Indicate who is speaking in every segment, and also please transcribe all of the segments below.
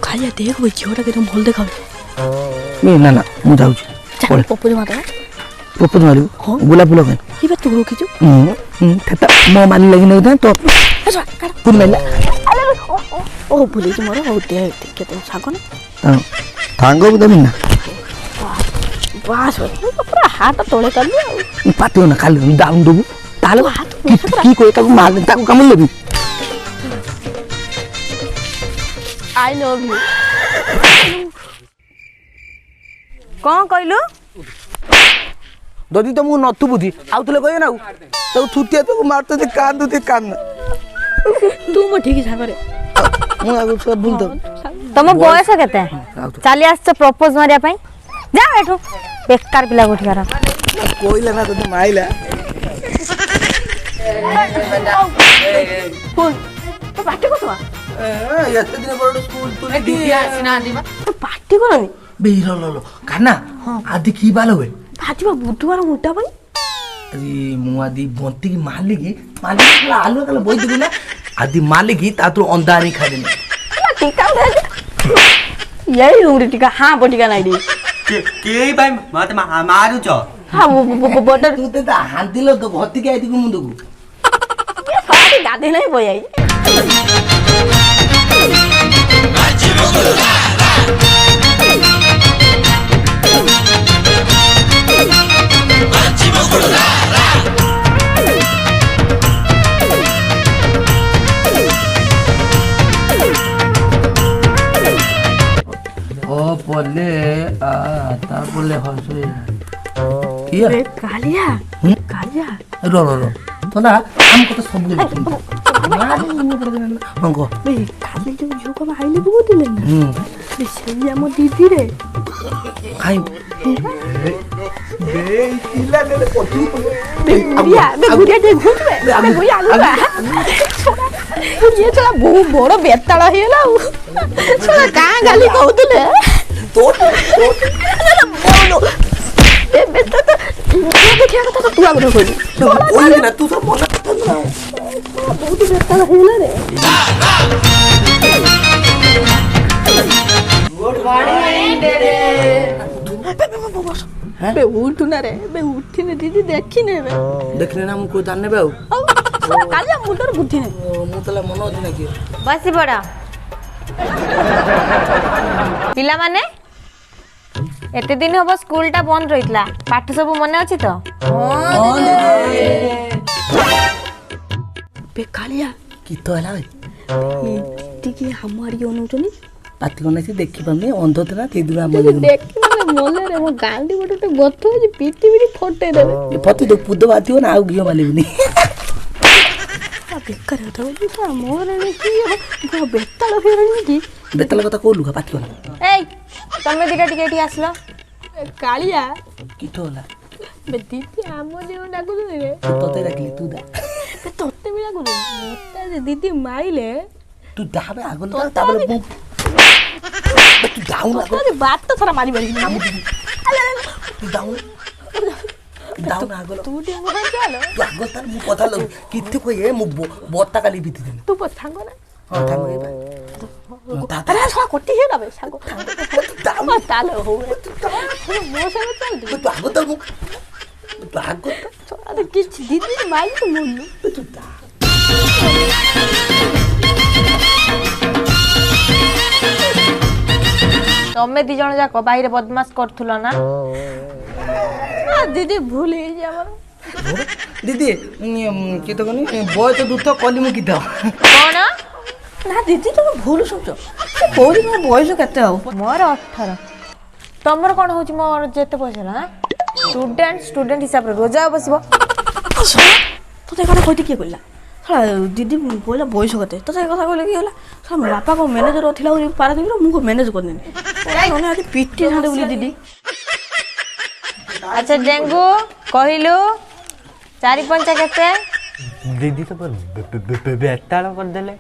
Speaker 1: खाली देख वो झीटा के तुम भूल देखा
Speaker 2: ना ना मु जाऊ
Speaker 1: पप्पू जो माता
Speaker 2: पप्पू मारू गुलाब फूल में
Speaker 1: ये बात तू रोकी जो
Speaker 2: ठेता मो माली लगी नहीं तो पुन मेला
Speaker 1: ओ भूले जो मोर हो दे के तो सागो ना
Speaker 2: थांगो भी दमी ना
Speaker 1: बस पूरा हाथ तोड़े कर लिया
Speaker 2: पाती ना खाली डाउन दबु ताले की कोई ताको मार ताको कम लेबी
Speaker 1: आई लव यू
Speaker 3: कौन कहलु
Speaker 2: ददी तो मु नथु बुद्धि आउतले कहियो ना तो थुतिया तो मारतो जे कान
Speaker 1: तू मो ठीक सागो रे
Speaker 2: मु आगु सब भूल दो
Speaker 3: तुम बयस केते चली आस प्रपोज मारिया पई जा एठो बेकार पिला गोठी करा
Speaker 2: कोइला ना तो माइला
Speaker 1: बोल तो पार्टी को तो
Speaker 2: एते दिन बड़ स्कूल तू
Speaker 1: दीदी आसीना आंदी तो पार्टी करनी
Speaker 2: बेहिरो लो खाना आदि की बाल होए
Speaker 1: भाजी बुटुआर मुटा भाई
Speaker 2: अरे मु आदि बंती की मालिक आलू कल बोई दिबु ना आदि मालिक ता तो अंधारी खा देने
Speaker 1: टीका यही उंगली टीका हां बटिका नाइडी
Speaker 4: के भाई मत मारू छ
Speaker 1: हां वो बटर
Speaker 2: तू ते हांदिलो तो भत्ती के आइदी मुंडू को
Speaker 1: ये सारी गादे नहीं बोई आई
Speaker 2: ओ बोले ता बोले हंसो किया
Speaker 1: रे कालिया कालिया
Speaker 2: रो तो ना हमको तो सब ले मंगो
Speaker 1: बे काली जो जो को आइले बुगो दिले ना बे सेया मो दीदी रे
Speaker 2: खाई बे इला ले कोठी
Speaker 1: बे गुड़िया जे घुटबे बे गुड़िया आलुआ ये चला बहुत बड़ बेताळ हेला चला का गाली कहउतले
Speaker 2: तो
Speaker 1: बोलो बे बेता तो देखिया तो तू आगो खोली
Speaker 2: ओई ना तू सब मना
Speaker 1: बहुत बेताळ हेला रे गुड मॉर्निंग दीदी बे उठू ना रे बे उठी ने दीदी देखी ने बे
Speaker 2: देखले ना मुको जाने बे
Speaker 1: कालिया मुंडर बुद्धि ने
Speaker 2: मु तला मन होती ना कि
Speaker 3: बसी पड़ा पिला माने एते दिन हबो स्कूल टा बंद रहितला पाठ सब मने अछि तो
Speaker 1: बे कालिया
Speaker 2: की तो हला
Speaker 1: टिके हमारी अनुचनी
Speaker 2: पाती कोन से देखि पामे अंध तना ते दुरा
Speaker 1: देखि माने मोले रे मो गांडी बटे गथ जे पीटी बिटी फटे देबे
Speaker 2: पति तो पुद बातियो ना आउ गियो मालिबनी
Speaker 1: बेकार होता बोली तो मोर रे की हो बेताळ हेरनी की
Speaker 2: बेतला कथा को लुका पाती कोन
Speaker 3: एई तमे दिका टिके एठी आसलो
Speaker 1: कालिया
Speaker 2: की तो हला
Speaker 1: बे दीदी आमो जे डाकु रे
Speaker 2: तोते रखली तू दा
Speaker 1: बे तोते भी डाकु मोता जे दीदी माइले
Speaker 2: तू दाबे आगो ना ताबले बु तू डाउन आगो
Speaker 1: तो बात तो थोड़ा मारी मारी
Speaker 2: तू डाउन आगो
Speaker 1: तू टे मोर चलो
Speaker 2: तू आगो तार मु कथा लग किथे को ये मु बोता काली बीती दिन
Speaker 1: तू पछांगो ना
Speaker 2: हां थांगो ए बा
Speaker 1: अरे छोरा कोटी हे ना बे सांगो
Speaker 2: डाउन
Speaker 1: तालो हो मो से चल
Speaker 2: तू आगो तो मु तू आगो
Speaker 1: छोरा किछ दीदी माइल तो मोलू
Speaker 2: तू दा
Speaker 3: तमे दी जण जाको बाहिरे बदमाश करथुलो ना
Speaker 1: दीदी भूल हे जे हमर
Speaker 2: दीदी की तो कनी बय तो दूध कली मु की दा
Speaker 3: कोन
Speaker 1: ना दीदी तुम भूल सोचो कोरी में बयस केते हो
Speaker 3: मोर 18 तमर कोन होची मोर जेते पैसा ना स्टूडेंट हिसाब रे रोजा बसबो
Speaker 1: तो ते कथा कहती के कइला साला दीदी बोला बयस केते तो ते कथा कहले की होला साला मोर बापा को मैनेजर थिला ओ पारा देबी मु को मैनेज कर देनी ओने आज पिट्टी झाडे बोली दीदी
Speaker 3: अच्छा डेंगू कहिलु 4-5 केते
Speaker 4: दीदी तो बेताल कर देले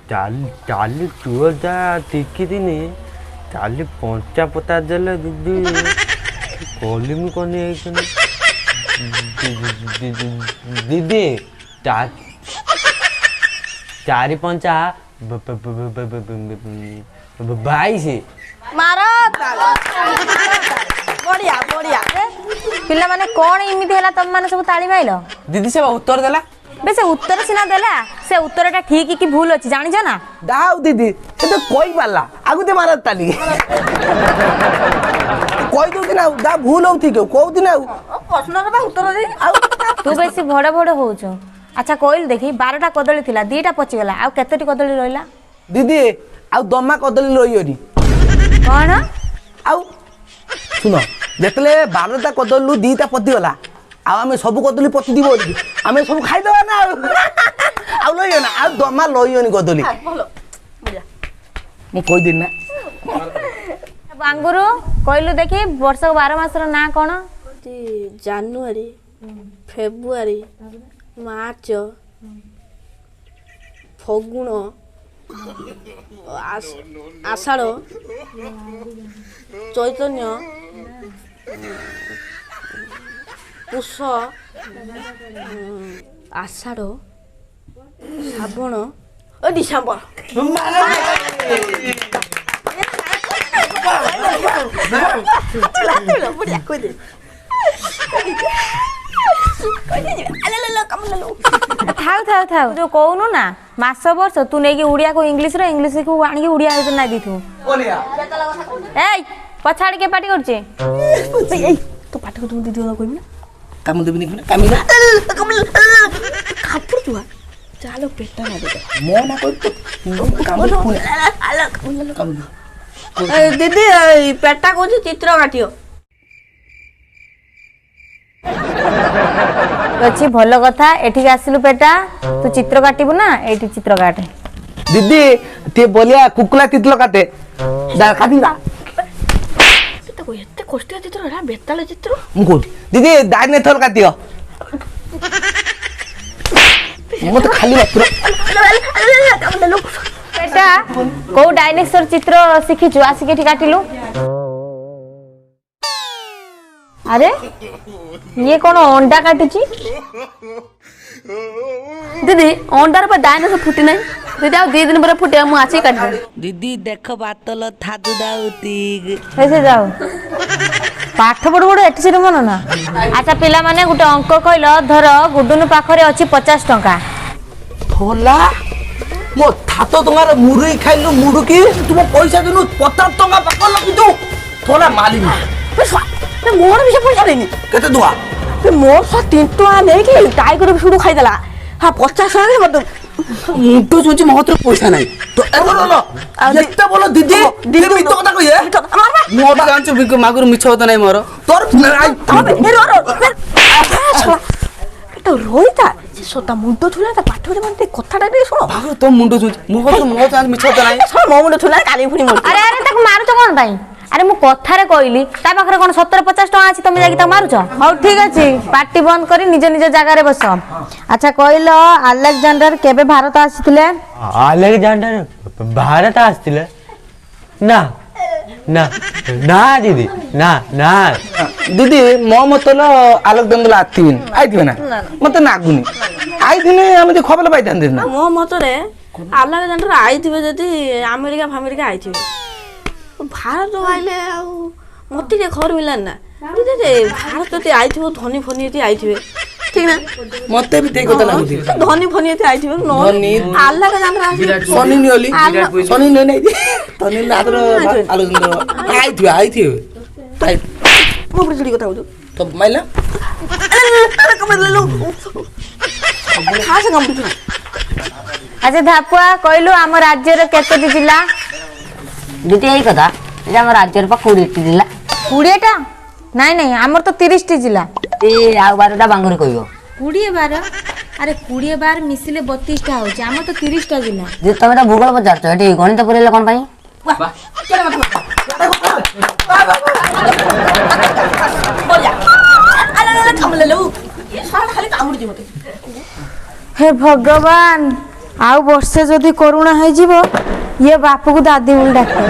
Speaker 4: चाली चुजा टिकी दिनी 40-50 पता देले दीदी कॉलिंग कोनी दीदी 4-5 ବାଇଶ।
Speaker 1: ମାର ବଢିଆ ବଢିଆ।
Speaker 3: ପିଲାମାନେ କଣ ଏମିତି ହେଲା ତମ ମାନେ ସବୁ ତାଳି ମାଇଲ?
Speaker 2: ଦିଦି ସେ ଉତ୍ତର ଦେଲା।
Speaker 3: ବେ ସେ ଉତ୍ତର ସିନା ଦେଲା, ସେ ଉତ୍ତରଟା ଠିକ କି ଭୁଲ ଅଛି ଜାଣିଛ ନା?
Speaker 2: ଦାଉ ଦିଦି ସେ ତ କହି ପାରିଲା ଆଗୁତେ ମାର ତାଲି କହି ଦଉଛି ନା ଦା ଭୁଲ ହଉଛି କେଉ କହୁଛି ନା
Speaker 1: ପ୍ରଶ୍ନର ବା ଉତ୍ତର ଦେଇ ଆଉ
Speaker 3: ତୁ ବେଶୀ ଭଡ ଭଡ ହଉଛୁ। ଆଚ୍ଛା କହିଲୁ ଦେଖି 12ଟା କଦଳୀ ଥିଲା, 2ଟା ପଚିଗଲା, ଆଉ କେତୋଟି କଦଳୀ ରହିଲା?
Speaker 2: ଦିଦି ଆଉ ଦମା କଦଳୀ ରହିବନି।
Speaker 3: କଣ?
Speaker 2: ଆଉ ଶୁଣ ଯେତେବେଳେ 12ଟା କଦଳୀରୁ 2ଟା ପଚିଗଲା ଆଉ ଆମେ ସବୁ କଦଳୀ ପଚିଯିବ ଆମେ ସବୁ ଖାଇଦେବା ନା ଆଉ ଲଇବ ନା ଆଉ ଦମା ଲଇବନି କଦଳୀ।
Speaker 1: ଭଲ ବଢିଆ।
Speaker 2: ମୁଁ କହିଦେଲି ନା।
Speaker 3: ବାଙ୍ଗୁରୁ କହିଲୁ ଦେଖି ବର୍ଷକ 12 ମାସର ନାଁ କଣ?
Speaker 1: ଜାନୁଆରୀ, ଫେବୃଆରୀ, ମାର୍ଚ୍ଚ, ଫଗୁଣ, ଆଷାଢ଼, ଚୈତନ୍ୟ, ପୁଷ, ଆଷାଢ଼, ଶ୍ରାବଣ, ଡିସେମ୍ବର।
Speaker 3: ଥାଉ ଥାଉ ଥାଉ ଯୋଉ କହୁନୁ ନା ମାସ ବର୍ଷ ତୁ ନେଇକି ଓଡ଼ିଆକୁ ଇଂଲିଶକୁ ଆଣିକି ଓଡ଼ିଆ ଭିତରେ ନାଇ ଦେଇଥିବୁ। ଏଇ ପଛାଡ଼ି କେ ପାଟି କରୁଛି?
Speaker 1: ତୋ ପାଠ ତୁ ଦିଦି କଥା କହିବି ନା
Speaker 2: କାମ ଦେବିନି କାମ
Speaker 1: ଖାପୁଛୁ ଚାଲ ପେଟ ନା ଦେବେ
Speaker 2: ମୋ ନା କହିବି
Speaker 1: ଦିଦି ପେଟା କହୁଛି ଚିତ୍ର କାଟିବ।
Speaker 3: ଅଛି ଭଲ କଥା, ଏଠିକି ଆସିଲୁ ପେଟା, ତୁ ଚିତ୍ର କାଟିବୁ ନା ଏଇଠି ଚିତ୍ର କାଟେ।
Speaker 2: ଦିଦି ଟିକେ ବଲିଆ କୁକୁଲା ଚିତ୍ର କାଟେ କାଟିବା।
Speaker 1: ଏତେ କଷ୍ଟିଆ ଚିତ୍ର ହେଲା ବେତାଳ ଚିତ୍ର।
Speaker 2: ମୁଁ କହୁଛି ଦିଦି ଦାଇନେ ଥର କାଟିବ ମତେ ଖାଲି ମାତ୍ର
Speaker 3: ପେଟା କୋଉ ଡାଇନେସର ଚିତ୍ର ଶିଖିଛୁ ଆସିକି ଏଠି କାଟିଲୁ? ଆରେ ଇଏ କଣ ଅଣ୍ଡା କାଟୁଛି?
Speaker 1: ଦିଦି ଅଣ୍ଡାର ପା ଡାଇନୋସର ଫୁଟି ନାହିଁ ଦିଦି ଆଉ 2 ଦିନ ପରେ ଫୁଟିବ ମୁଁ ଆସିକି କାଟିଦେବି।
Speaker 2: ଦିଦି ଦେଖ ବାତଲ ଥାଦୁ ଦାଉତି
Speaker 3: ସେ ଯାଉ ପାଠ ପଢୁ ପଢୁ ଏଠି ସେଠି ମନ ନା। ଆଚ୍ଛା ପିଲାମାନେ ଗୋଟେ ଅଙ୍କ କହିଲ, ଧର ଗୁଡୁନୁ ପାଖରେ ଅଛି 50 ଟଙ୍କା।
Speaker 2: ଥୋଲା ମୋ ଥାତ ଟଙ୍କାର ମୁଢି ଖାଇଲୁ ମୁଢୁକି ତୁମ ପଇସା ଦିନୁ 50 ଟଙ୍କା ପାଖ ଲଗିଛୁ ଥୋଲା ମାଲିନି
Speaker 1: ମୋର ବି ସେ ପଇସା ନେଇନି।
Speaker 2: କେତେ ଦୁଆ
Speaker 1: ମୋର 3 ଟଙ୍କା ନେଇକି ଟାଇଗର ବିସ୍କୁଟ ଖାଇଦେଲା। ହଁ 50 ଟଙ୍କା ମତେ
Speaker 2: ମୁଣ୍ଡ ଶୁଛି ମହତ୍ର ପଇସା ନାହିଁ ଏତେ ଭଲ ଦିଦି ଦିଦି ମିଛ କଥା କହିଏ ମୁଁ ଅଧା ଜାଣିଛୁ ମାଗୁରୁ ମିଛ କଥା ନାହିଁ ମୋର ତୋର
Speaker 1: ରହିତା ତା ମୁଣ୍ଡ ଛୁଲା ତା ପାଠରେ ମାନେ କଥାଟା ଟିକେ ଶୁଣ।
Speaker 2: ତୋ ମୁଣ୍ଡ ଶୁଛି ମୁଁ ମୋ ଚାନ୍ସ ମିଛ କଥା ନାହିଁ
Speaker 1: ମୋ ମୁଣ୍ଡ ଛୁଲା କାଲି ପୁଣି
Speaker 3: ଆରେ ଆରେ ତାକୁ ମାରୁଛ କଣ ପାଇଁ? ଆରେ ମୁଁ କଥାରେ କହିଲି ତା ପାଖରେ କଣ 70-50 ଟଙ୍କା ଅଛି, ତମେ ଯାଇକି ତାକୁ ମାରୁଛ? ହଉ ଠିକ ଅଛି, ପାଟି ବନ୍ଦ କରି ନିଜ ନିଜ ଜାଗାରେ ବସ। ଆଚ୍ଛା କହିଲ ଆଲେକଜାଣ୍ଡର କେବେ ଭାରତ ଆସିଥିଲେ?
Speaker 4: ଆଲେକଜାଣ୍ଡର ଭାରତ ଆସିଥିଲେ? ନା ନା ନା ଦିଦି ନା ନା
Speaker 2: ଦିଦି ମୋ ମତଲ ଆଲେକଜାଣ୍ଡର ଆଇଥିବେ ନା ମତେ ନାଗୁନି ଆଇଥିନେ ଆମେ ଯେ ଖବର ପାଇଥାନ୍ତେ ନା।
Speaker 1: ମୋ ମତରେ ଆଲେକଜାଣ୍ଡର ଆଇଥିବେ ଯଦି ଆମେରିକା ଫାମେରିକା ଆଇଥିବେ। ଭାରତ ଆଇଲେ ଆଉ ମତେ ଟିକେ ଖବର ମିଳିଲାନି ନା ଭାରତ ଯଦି ଆଇଥିବ ଧନୀ ଫନି ଯଦି ଆଇଥିବେ ଠିକ ନା
Speaker 2: ମତେ ବି ଠିକ କଥା ଲାଗୁଛି
Speaker 1: ଧନୀ ଫନି ଯଦି ଆଇଥିବେ ଆଲେକଜାଣ୍ଡର
Speaker 2: ସନି ନିଅଲି ସନି ନିଅ ନାହିଁ ସନି ନାଦର ଆଲେକଜାଣ୍ଡର ଆଇଥିବେ ଆଇଥିବେ
Speaker 1: ମୋ ଉପରେ ଚିଡ଼ି କଥା କହୁଛୁ
Speaker 2: ତ ମାଇଲା
Speaker 3: ଆଚ୍ଛା ଧାପୁଆ କହିଲୁ ଆମ ରାଜ୍ୟର କେତୋଟି ଜିଲ୍ଲା?
Speaker 5: ଦିଦି ଏଇ କଥା ଯେ ଆମ ରାଜ୍ୟରେ ପା 20ଟି ଜିଲ୍ଲା।
Speaker 3: 20ଟା? ନାଇଁ ନାଇଁ ଆମର ତ 30ଟି ଜିଲ୍ଲା।
Speaker 5: ଆଉ 12ଟା ବାଙ୍ଗୁରି କହିବ।
Speaker 3: 20 ଆରେ 20 ମିଶିଲେ 32ଟା ହଉଛି, ଆମର ତ 30ଟା ଜିଲ୍ଲା।
Speaker 5: ଯେ ତମେ ତ ଭୂଗୋଳ ପଚାରୁଛ, ଏଠି ଗଣିତ ପୁରେଇଲେ କଣ ପାଇଁ?
Speaker 3: ହେ ଭଗବାନ, ଆଉ ବର୍ଷେ ଯଦି କରୁଣା ହେଇଯିବ ଇଏ ବାପକୁ ଦାଦି ବୋଲି ଡାକିବ।